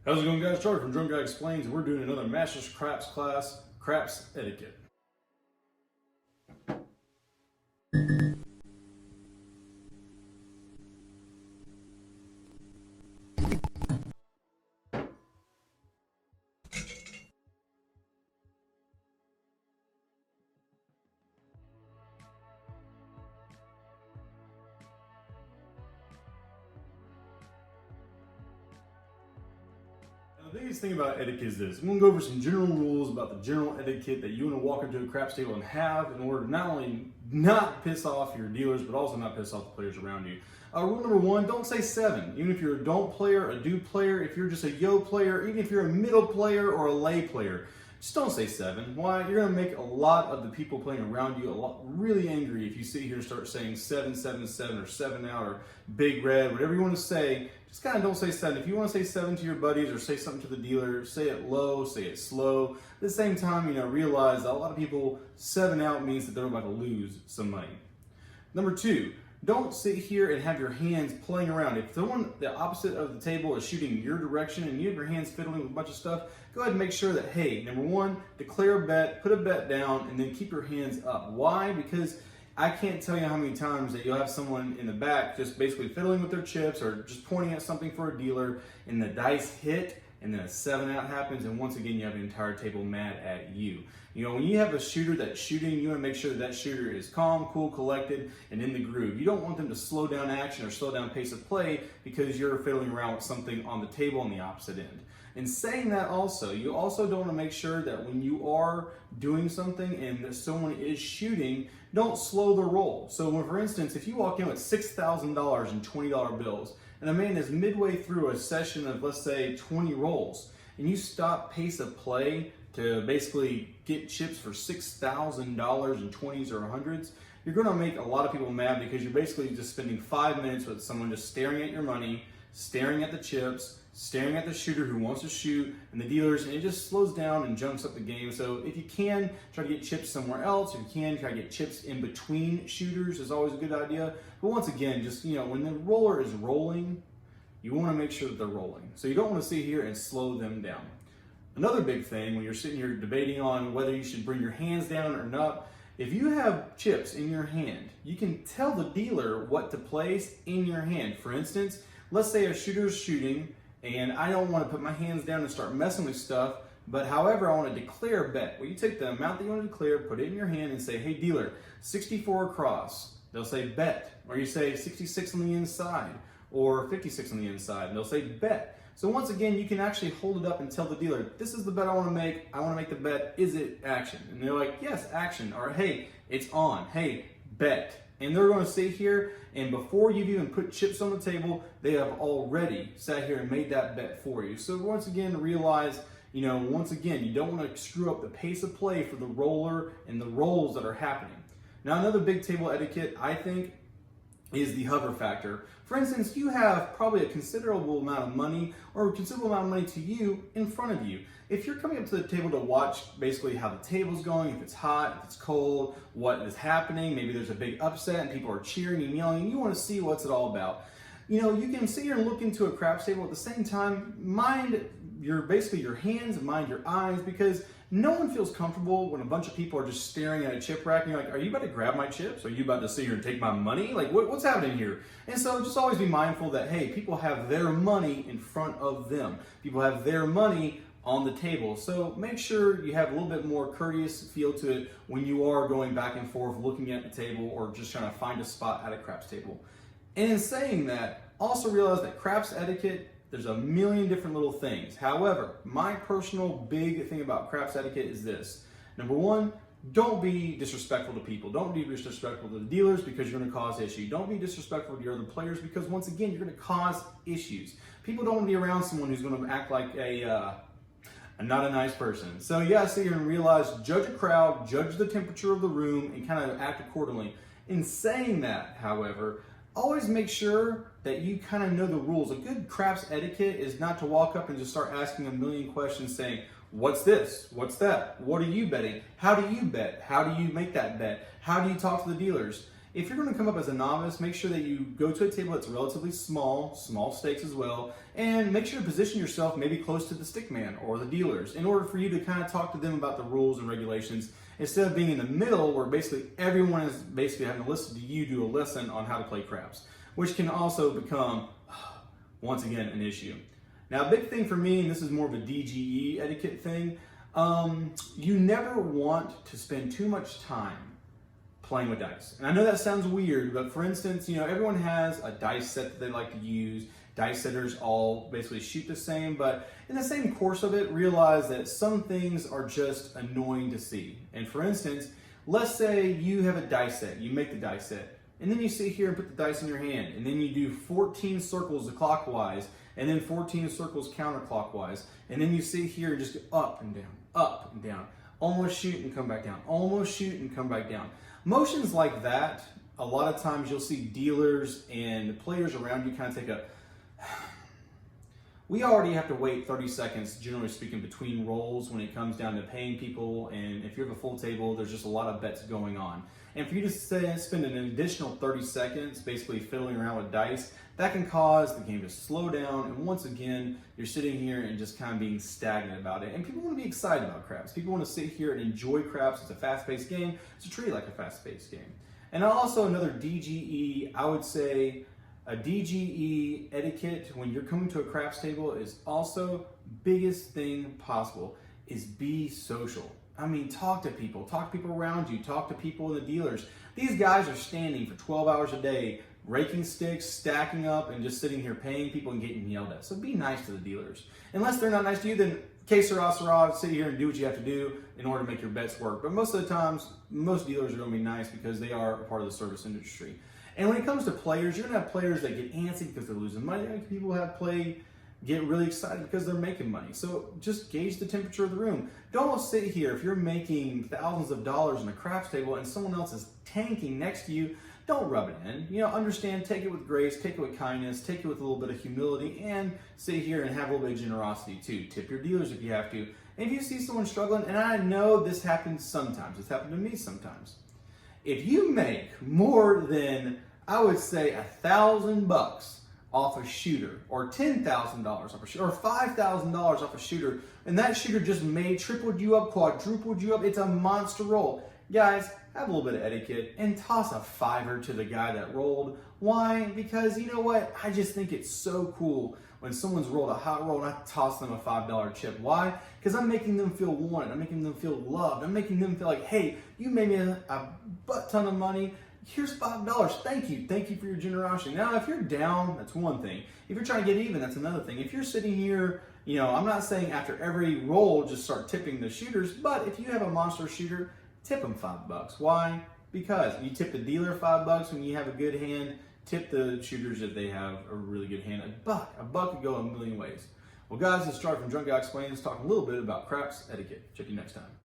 How's it going, guys? Charlie from Drunk Guy Explains, and we're doing another Masters Craps class, Craps Etiquette. The biggest thing about etiquette is this. I'm going to go over some general rules about the general etiquette that you want to walk into a craps table and have in order to not only not piss off your dealers, but also not piss off the players around you. Rule number one, don't say seven. Even if you're a don't player, a do player, if you're just a yo player, even if you're a middle player or a lay player, just don't say seven. Why? You're going to make a lot of the people playing around you really angry if you sit here and start saying 7-7-7 or 7 out or big red, whatever you want to say. Just kind of don't say seven. If you want to say seven to your buddies or say something to the dealer, say it low, say it slow. At the same time, realize that a lot of people 7 out means that they're about to lose some money. Number two, don't sit here and have your hands playing around. If someone the opposite of the table is shooting your direction and you have your hands fiddling with a bunch of stuff, go ahead and make sure that, hey, number one, declare a bet, put a bet down, and then keep your hands up. Why? Because I can't tell you how many times that you'll have someone in the back just basically fiddling with their chips or just pointing at something for a dealer and the dice hit and then a 7 out happens and once again you have the entire table mad at you. When you have a shooter that's shooting, you want to make sure that shooter is calm, cool, collected, and in the groove. You don't want them to slow down action or slow down pace of play because you're fiddling around with something on the table on the opposite end. In saying that also, you also don't want to make sure that when you are doing something and someone is shooting, don't slow the roll. So for instance, if you walk in with $6,000 in $20 bills and a man is midway through a session of, let's say, 20 rolls, and you stop pace of play to basically get chips for $6,000 in 20s or 100s, you're going to make a lot of people mad because you're basically just spending 5 minutes with someone just staring at your money, staring at the chips, staring at the shooter who wants to shoot, and the dealers, and it just slows down and jumps up the game. So if you can, try to get chips somewhere else. If you can, try to get chips in between shooters is always a good idea. But once again, just, when the roller is rolling, you want to make sure that they're rolling. So you don't want to sit here and slow them down. Another big thing when you're sitting here debating on whether you should bring your hands down or not, if you have chips in your hand, you can tell the dealer what to place in your hand. For instance, let's say a shooter's shooting, and I don't want to put my hands down and start messing with stuff, but however, I want to declare a bet. Well, you take the amount that you want to declare, put it in your hand and say, hey dealer, 64 across. They'll say bet. Or you say 66 on the inside or 56 on the inside, and they'll say bet. So once again, you can actually hold it up and tell the dealer, this is the bet I want to make. I want to make the bet. Is it action? And they're like, yes, action. Or hey, it's on. Hey, bet. And they're going to sit here, and before you've even put chips on the table, they have already sat here and made that bet for you. So once again, realize, once again, you don't want to screw up the pace of play for the roller and the rolls that are happening. Now, another big table etiquette, I think, is the hover factor. For instance, you have probably a considerable amount of money or a considerable amount of money to you in front of you. If you're coming up to the table to watch basically how the table's going, if it's hot, if it's cold, what is happening, maybe there's a big upset and people are cheering and yelling and you want to see what's it all about. You can sit here and look into a craps table at the same time, mind your hands and mind your eyes, because no one feels comfortable when a bunch of people are just staring at a chip rack and you're like, are you about to grab my chips? Are you about to sit here and take my money? Like, what's happening here? And so just always be mindful that, hey, people have their money in front of them. People have their money on the table. So make sure you have a little bit more courteous feel to it when you are going back and forth, looking at the table or just trying to find a spot at a craps table. And in saying that, also realize that craps etiquette, there's a million different little things. However, my personal big thing about craps etiquette is this. Number one, don't be disrespectful to people. Don't be disrespectful to the dealers because you're going to cause issues. Don't be disrespectful to your other players because once again, you're going to cause issues. People don't want to be around someone who's going to act like not a nice person. So you gotta sit here and realize, judge a crowd, judge the temperature of the room, and kind of act accordingly. In saying that, however, always make sure that you kind of know the rules. A good craps etiquette is not to walk up and just start asking a million questions saying, what's this? What's that? What are you betting? How do you bet? How do you make that bet? How do you talk to the dealers? If you're going to come up as a novice, make sure that you go to a table that's relatively small stakes as well, and make sure to position yourself maybe close to the stick man or the dealers in order for you to kind of talk to them about the rules and regulations instead of being in the middle where basically everyone is basically having to listen to you do a lesson on how to play craps, which can also become, once again, an issue. Now, a big thing for me, and this is more of a DGE etiquette thing, you never want to spend too much time playing with dice. And I know that sounds weird, but for instance, everyone has a dice set that they like to use. Dice setters all basically shoot the same, but in the same course of it, realize that some things are just annoying to see. And for instance, let's say you have a dice set, you make the dice set, and then you sit here and put the dice in your hand, and then you do 14 circles clockwise, and then 14 circles counterclockwise, and then you sit here and just go up and down, almost shoot and come back down, almost shoot and come back down. Motions like that, a lot of times you'll see dealers and players around you kind of take a, we already have to wait 30 seconds, generally speaking, between rolls when it comes down to paying people, and if you have a full table, there's just a lot of bets going on. And for you to spend an additional 30 seconds basically fiddling around with dice, that can cause the game to slow down, and once again, you're sitting here and just kind of being stagnant about it. And people want to be excited about craps. People want to sit here and enjoy craps. It's a fast-paced game, so treat it like a fast-paced game. And also another DGE, I would say, a DGE etiquette when you're coming to a craps table is also biggest thing possible is be social. I mean, talk to people around you, talk to people in the dealers. These guys are standing for 12 hours a day, raking sticks, stacking up, and just sitting here paying people and getting yelled at. So be nice to the dealers. Unless they're not nice to you, then que sera, sit here and do what you have to do in order to make your bets work. But most of the times, most dealers are going to be nice because they are a part of the service industry. And when it comes to players, you're going to have players that get antsy because they're losing money. People have get really excited because they're making money. So just gauge the temperature of the room. Don't sit here if you're making thousands of dollars on a craps table and someone else is tanking next to you. Don't rub it in. Understand, take it with grace, take it with kindness, take it with a little bit of humility, and sit here and have a little bit of generosity too. Tip your dealers if you have to. And if you see someone struggling, and I know this happens sometimes, it's happened to me sometimes. If you make more than, I would say, $1,000 off a shooter, or $10,000 off a shooter, or $5,000 off a shooter, and that shooter just tripled you up, quadrupled you up, it's a monster roll. Guys, have a little bit of etiquette and toss a $5 to the guy that rolled. Why? Because you know what? I just think it's so cool when someone's rolled a hot roll and I toss them a $5 chip. Why? Because I'm making them feel wanted. I'm making them feel loved. I'm making them feel like, hey, you made me a butt ton of money. Here's $5. Thank you. Thank you for your generosity. Now, if you're down, that's one thing. If you're trying to get even, that's another thing. If you're sitting here, I'm not saying after every roll just start tipping the shooters, but if you have a monster shooter, tip them $5. Why? Because you tip the dealer $5 when you have a good hand. Tip the shooters if they have a really good hand. A buck could go a million ways. Well, guys, this is Charlie from Drunk Guy Explains, talking a little bit about craps etiquette. Check you next time.